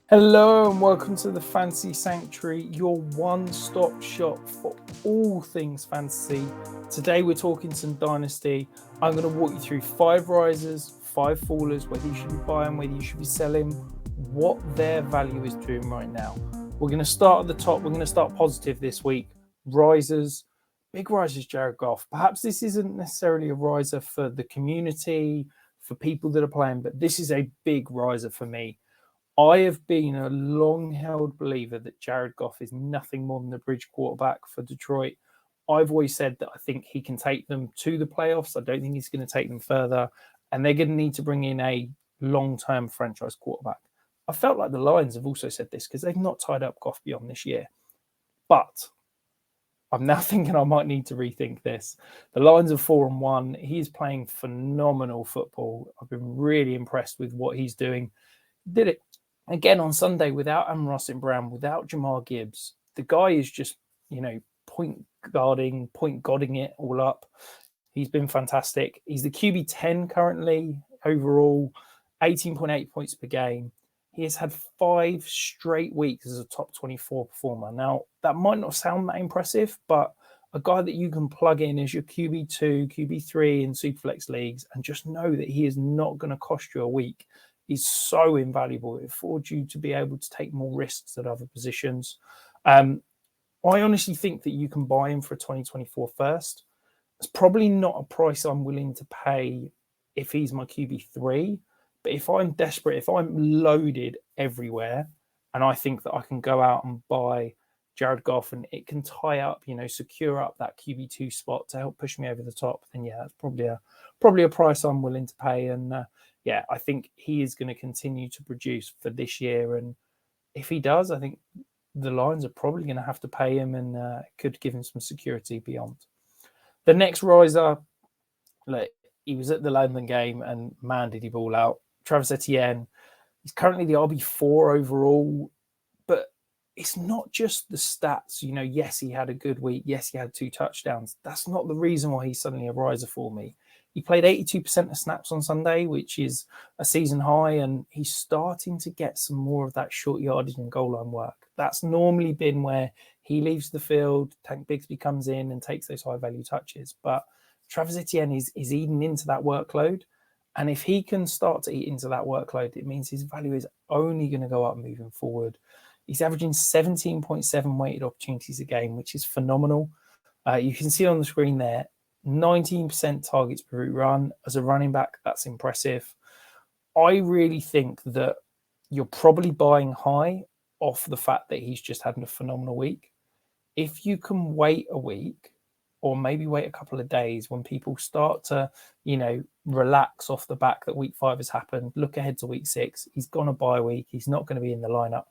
Hello and welcome to the Fantasy Sanctuary, your one-stop shop for all things fantasy. Today we're talking some Dynasty. I'm going to walk you through 5 risers, 5 fallers, whether you should be buying, whether you should be selling, what their value is doing right now. We're going to start at the top. We're going to start positive this week. Risers, big risers, Jared Goff. Perhaps this isn't necessarily a riser for the community, for people that are playing, but this is a big riser for me. I have been a long-held believer that Jared Goff is nothing more than a bridge quarterback for Detroit. I've always said that I think he can take them to the playoffs. I don't think he's going to take them further, and they're going to need to bring in a long-term franchise quarterback. I felt like the Lions have also said this because they've not tied up Goff beyond this year. But I'm now thinking I might need to rethink this. The Lions are 4-1. He's playing phenomenal football. I've been really impressed with what he's doing. Did it again on Sunday without Amon-Ra St. Brown, without Jamar Gibbs. The guy is just, point guarding it all up. He's been fantastic. He's the QB 10 currently overall, 18.8 points per game. He has had 5 straight weeks as a top 24 performer. Now, that might not sound that impressive, but a guy that you can plug in as your QB2, QB3 in Superflex leagues and just know that he is not going to cost you a week is so invaluable. It affords you to be able to take more risks at other positions. I honestly think that you can buy him for 2024 first. It's probably not a price I'm willing to pay if he's my QB3. But if I'm desperate, if I'm loaded everywhere, and I think that I can go out and buy Jared Goff and it can tie up, secure up that QB2 spot to help push me over the top, then yeah, that's probably a price I'm willing to pay. And I think he is going to continue to produce for this year. And if he does, I think the Lions are probably going to have to pay him and could give him some security beyond. The next riser, look, he was at the London game and man, did he ball out. Travis Etienne, he's currently the RB4 overall, but it's not just the stats. Yes, he had a good week. Yes, he had 2 touchdowns. That's not the reason why he's suddenly a riser for me. He played 82% of snaps on Sunday, which is a season high, and he's starting to get some more of that short yardage and goal line work. That's normally been where he leaves the field, Tank Bigsby comes in and takes those high-value touches. But Travis Etienne is eating into that workload, and if he can start to eat into that workload, it means his value is only going to go up moving forward. He's averaging 17.7 weighted opportunities a game, which is phenomenal. You can see on the screen there, 19% targets per route run. As a running back, that's impressive. I really think that you're probably buying high off the fact that he's just had a phenomenal week. If you can wait a week or maybe wait a couple of days when people start to, relax off the back that week 5 has happened, look ahead to week 6, he's gone a bye week, he's not going to be in the lineup.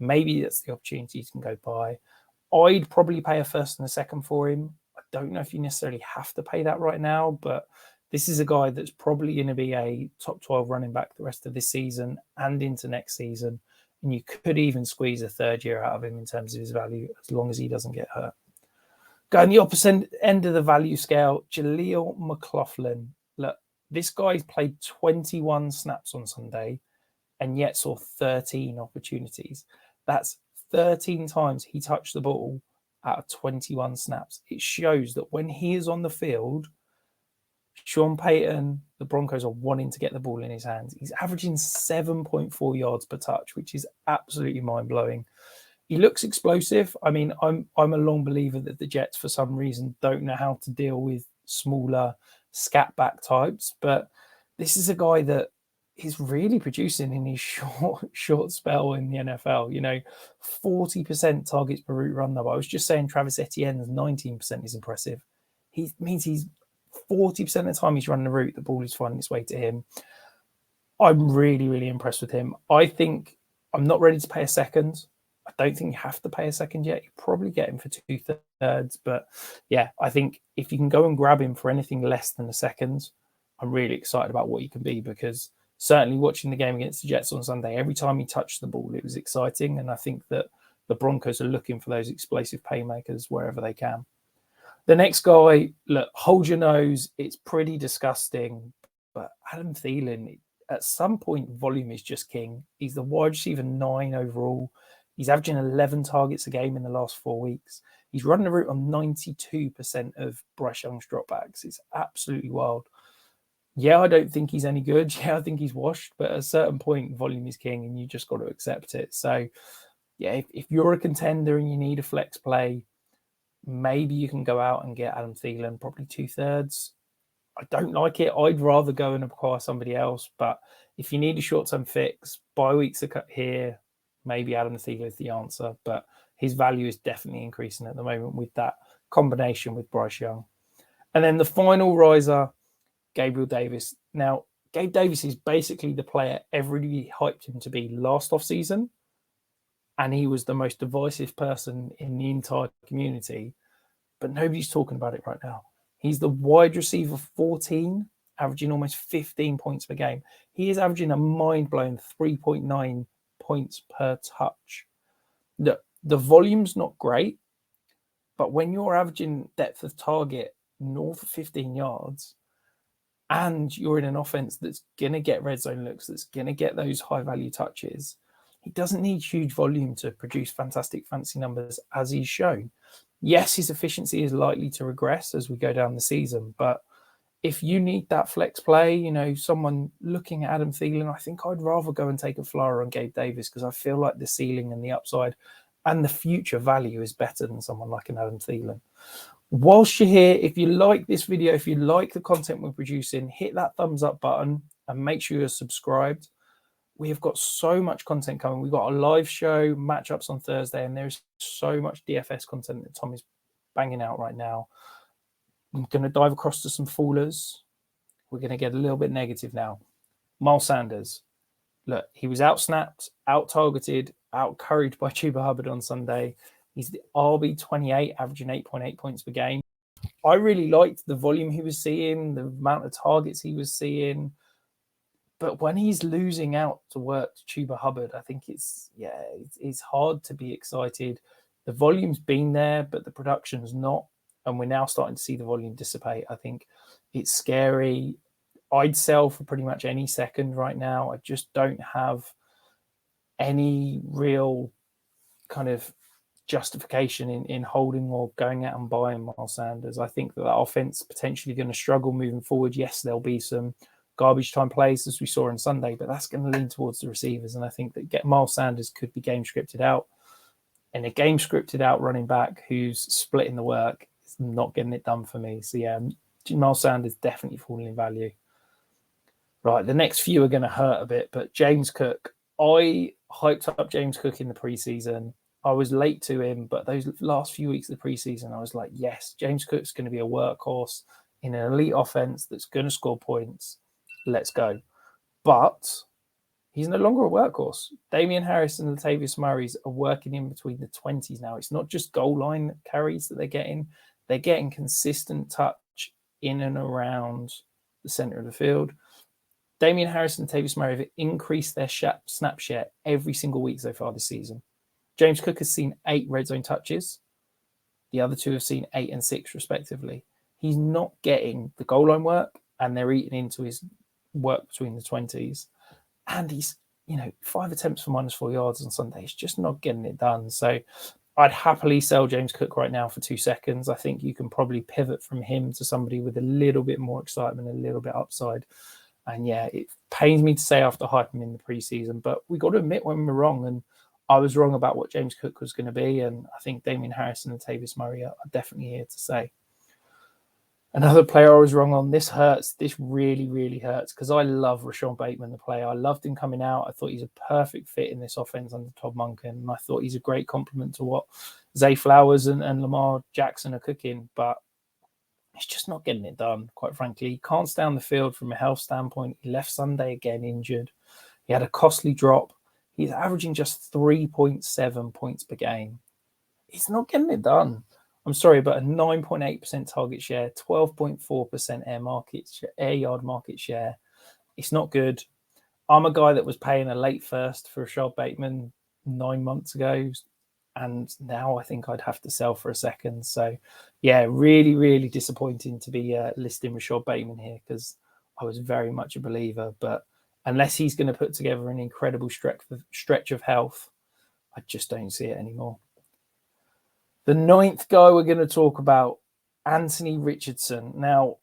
Maybe that's the opportunity you can go buy. I'd probably pay a first and a second for him. I don't know if you necessarily have to pay that right now, but this is a guy that's probably going to be a top 12 running back the rest of this season and into next season. And you could even squeeze a third year out of him in terms of his value, as long as he doesn't get hurt. Going the opposite end of the value scale, Jaleel McLaughlin. Look, this guy's played 21 snaps on Sunday and yet saw 13 opportunities. That's 13 times he touched the ball out of 21 snaps. It shows that when he is on the field, Sean Payton, the Broncos are wanting to get the ball in his hands. He's averaging 7.4 yards per touch, which is absolutely mind-blowing. He looks explosive. I mean, I'm a long believer that the Jets, for some reason, don't know how to deal with smaller scat back types, but this is a guy that is really producing in his short spell in the NFL. 40% targets per route run though. I was just saying Travis Etienne's 19% is impressive. He means he's 40% of the time he's running the route, the ball is finding its way to him. I'm really, really impressed with him. I think I'm not ready to pay a second. I don't think you have to pay a second yet. You probably get him for 2/3. But yeah, I think if you can go and grab him for anything less than a second, I'm really excited about what he can be, because certainly watching the game against the Jets on Sunday, every time he touched the ball, it was exciting. And I think that the Broncos are looking for those explosive playmakers wherever they can. The next guy, look, hold your nose. It's pretty disgusting. But Adam Thielen, at some point, volume is just king. He's the wide receiver 9 overall. He's averaging 11 targets a game in the last 4 weeks. He's running the route on 92% of Bryce Young's dropbacks. It's absolutely wild. Yeah, I don't think he's any good. Yeah, I think he's washed. But at a certain point, volume is king and you just got to accept it. So, yeah, if you're a contender and you need a flex play, maybe you can go out and get Adam Thielen, probably 2/3. I don't like it. I'd rather go and acquire somebody else. But if you need a short-term fix, bye weeks are cut here. Maybe Adam Thielen is the answer. But his value is definitely increasing at the moment with that combination with Bryce Young. And then the final riser, Gabriel Davis. Now, Gabe Davis is basically the player everybody hyped him to be last offseason. And he was the most divisive person in the entire community. But nobody's talking about it right now. He's the wide receiver 14, averaging almost 15 points per game. He is averaging a mind-blowing 3.9 points per touch. The volume's not great, but when you're averaging depth of target north of 15 yards and you're in an offense that's going to get red zone looks, that's going to get those high-value touches, he doesn't need huge volume to produce fantastic fancy numbers as he's shown. Yes, his efficiency is likely to regress as we go down the season, but if you need that flex play, someone looking at Adam Thielen, I think I'd rather go and take a flyer on Gabe Davis because I feel like the ceiling and the upside and the future value is better than someone like an Adam Thielen. Whilst you're here, if you like this video, if you like the content we're producing, hit that thumbs up button and make sure you're subscribed. We have got so much content coming. We've got a live show, matchups on Thursday, and there's so much DFS content that Tom is banging out right now. I'm going to dive across to some Fallers. We're going to get a little bit negative now. Miles Sanders. Look, he was out-snapped, out-targeted, out-curried by Chuba Hubbard on Sunday. He's the RB28, averaging 8.8 points per game. I really liked the volume he was seeing, the amount of targets he was seeing. But when he's losing out to work to Chuba Hubbard, I think it's hard to be excited. The volume's been there, but the production's not. And we're now starting to see the volume dissipate. I think it's scary. I'd sell for pretty much any second right now. I just don't have any real kind of justification in holding or going out and buying Miles Sanders. I think that offense potentially going to struggle moving forward. Yes, there'll be some garbage time plays as we saw on Sunday, but that's going to lean towards the receivers. And I think that Miles Sanders could be game scripted out. And a game scripted out running back who's splitting the work is not getting it done for me. So yeah, Miles Sanders definitely falling in value. Right, the next few are going to hurt a bit, but James Cook. I hyped up James Cook in the preseason. I was late to him, but those last few weeks of the preseason, I was like, yes, James Cook's going to be a workhorse in an elite offense that's going to score points. Let's go. But he's no longer a workhorse. Damian Harris and Latavius Murray's are working in between the 20s now. It's not just goal line carries that they're getting. They're getting consistent touch in and around the center of the field. Damian Harris and Latavius Murray have increased their snap share every single week so far this season. James Cook has seen 8 red zone touches. The other two have seen 8 and 6 respectively. He's not getting the goal line work, and they're eating into his work between the 20s. And he's, 5 attempts for -4 yards on Sunday. He's just not getting it done. So I'd happily sell James Cook right now for 2 seconds. I think you can probably pivot from him to somebody with a little bit more excitement, a little bit upside. And yeah, it pains me to say after hyping in the preseason, but we got to admit when we're wrong. And I was wrong about what James Cook was going to be. And I think Damian Harris and Latavius Murray are definitely here to stay. Another player I was wrong on. This hurts. This really, really hurts because I love Rashod Bateman, the player. I loved him coming out. I thought he's a perfect fit in this offense under Todd Monken. And I thought he's a great complement to what Zay Flowers and Lamar Jackson are cooking. But he's just not getting it done, quite frankly. He can't stay on the field from a health standpoint. He left Sunday again injured. He had a costly drop. He's averaging just 3.7 points per game. He's not getting it done. I'm sorry, but a 9.8% target share, 12.4% air yard market share. It's not good. I'm a guy that was paying a late first for Rashod Bateman 9 months ago, and now I think I'd have to sell for a second. So, yeah, really, really disappointing to be listing Rashod Bateman here because I was very much a believer. But unless he's going to put together an incredible stretch of health, I just don't see it anymore. The 9th guy we're going to talk about, Anthony Richardson. Now,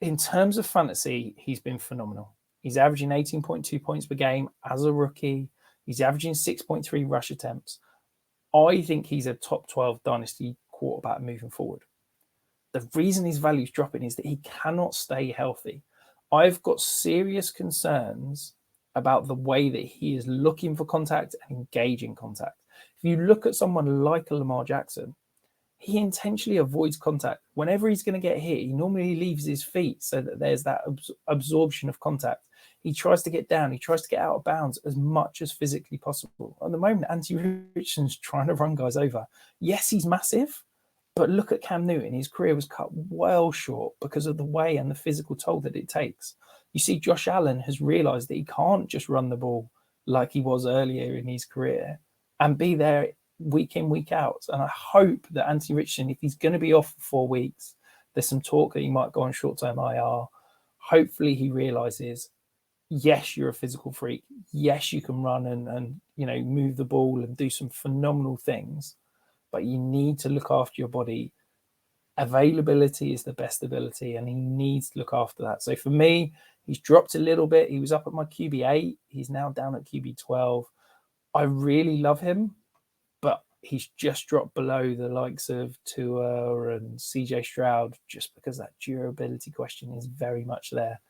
in terms of fantasy, he's been phenomenal. He's averaging 18.2 points per game as a rookie. He's averaging 6.3 rush attempts. I think he's a top 12 dynasty quarterback moving forward. The reason his value is dropping is that he cannot stay healthy. I've got serious concerns about the way that he is looking for contact and engaging contact. If you look at someone like a Lamar Jackson, he intentionally avoids contact. Whenever he's going to get hit, he normally leaves his feet so that there's that absorption of contact. He tries to get down. He tries to get out of bounds as much as physically possible. At the moment, Anthony Richardson's trying to run guys over. Yes, he's massive, but look at Cam Newton. His career was cut well short because of the way and the physical toll that it takes. You see, Josh Allen has realized that he can't just run the ball like he was earlier in his career and be there week in, week out. And I hope that Anthony Richardson, if he's going to be off for 4 weeks, there's some talk that he might go on short-term IR. Hopefully he realizes, yes, you're a physical freak. Yes, you can run and move the ball and do some phenomenal things, but you need to look after your body. Availability is the best ability, and he needs to look after that. So for me, he's dropped a little bit. He was up at my QB8. He's now down at QB12. I really love him, but he's just dropped below the likes of Tua and CJ Stroud just because that durability question is very much there.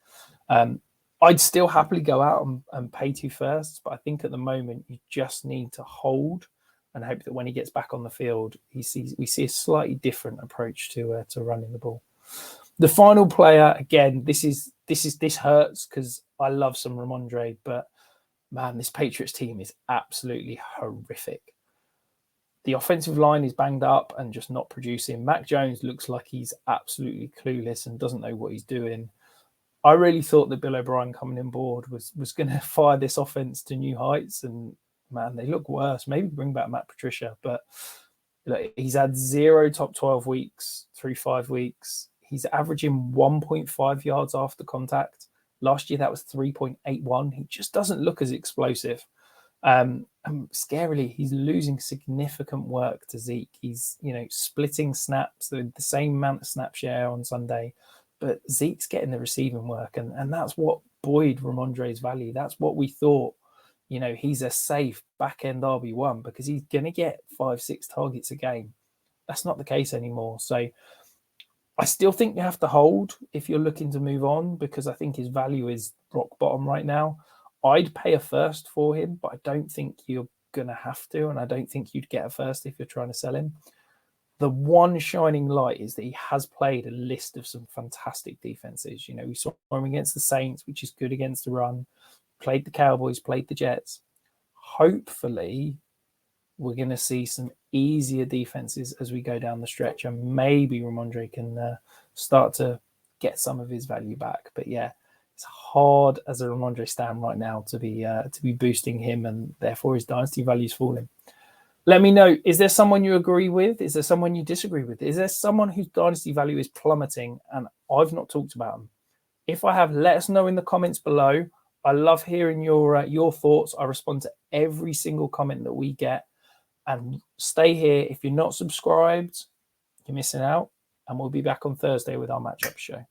I'd still happily go out and pay 2 firsts, but I think at the moment you just need to hold and hope that when he gets back on the field, we see a slightly different approach to running the ball. The final player, again, this hurts because I love some Rhamondre, but man, this Patriots team is absolutely horrific. The offensive line is banged up and just not producing. Mac Jones looks like he's absolutely clueless and doesn't know what he's doing. I really thought that Bill O'Brien coming on board was going to fire this offense to new heights, and man, they look worse. Maybe bring back Matt Patricia, but he's had 0 top 12 weeks through 5 weeks. He's averaging 1.5 yards after contact. Last year, that was 3.81. He just doesn't look as explosive. And scarily, he's losing significant work to Zeke. He's, splitting snaps, the same amount of snap share on Sunday, but Zeke's getting the receiving work. And that's what buoyed Rhamondre's value. That's what we thought. He's a safe back-end RB1 because he's going to get 5-6 targets a game. That's not the case anymore. So I still think you have to hold if you're looking to move on, because I think his value is rock bottom right now. I'd pay a first for him, but I don't think you're going to have to, and I don't think you'd get a first if you're trying to sell him. The one shining light is that he has played a list of some fantastic defenses. We saw him against the Saints, which is good against the run, played the Cowboys, played the Jets. Hopefully, we're going to see some easier defenses as we go down the stretch, and maybe Rhamondre can start to get some of his value back. But yeah, it's hard as a Rhamondre stan right now to be boosting him, and therefore his dynasty value is falling. Let me know, is there someone you agree with? Is there someone you disagree with? Is there someone whose dynasty value is plummeting and I've not talked about them? If I have, let us know in the comments below. I love hearing your thoughts. I respond to every single comment that we get. And stay here. If you're not subscribed, you're missing out. And we'll be back on Thursday with our matchup show.